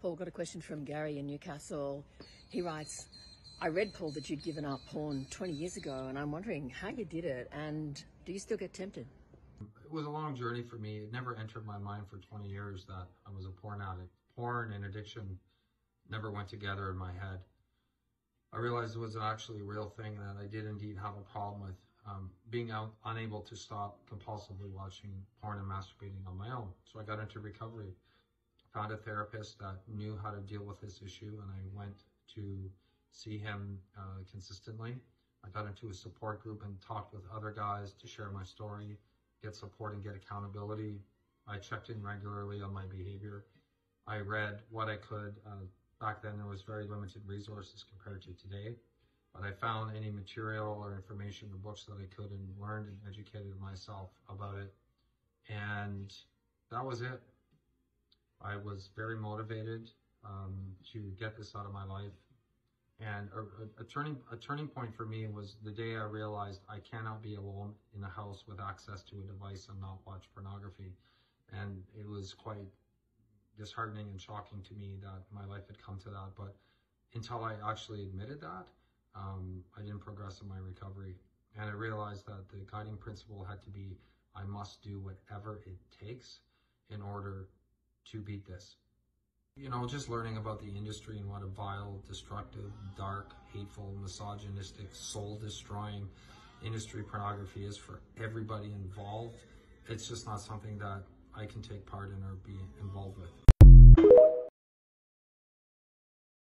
Paul, got a question from Gary in Newcastle. He writes, I read, Paul, that you'd given up porn 20 years ago, and I'm wondering how you did it, and do you still get tempted? It was a long journey for me. It never entered my mind for 20 years that I was a porn addict. Porn and addiction never went together in my head. I realized it was actually a real thing, that I did indeed have a problem with being unable to stop compulsively watching porn and masturbating on my own. So I got into recovery, found a therapist that knew how to deal with this issue, and I went to see him consistently. I got into a support group and talked with other guys to share my story, get support and get accountability. I checked in regularly on my behavior. I read what I could. Back then there was very limited resources compared to today, but I found any material or information or books that I could and learned and educated myself about it. And that was it. I was very motivated to get this out of my life. And a turning point for me was the day I realized I cannot be alone in a house with access to a device and not watch pornography. And it was quite disheartening and shocking to me that my life had come to that. But until I actually admitted that, I didn't progress in my recovery. And I realized that the guiding principle had to be, I must do whatever it takes in order to beat this. You know, just learning about the industry and what a vile, destructive, dark, hateful, misogynistic, soul-destroying industry pornography is for everybody involved, it's just not something that I can take part in or be involved with.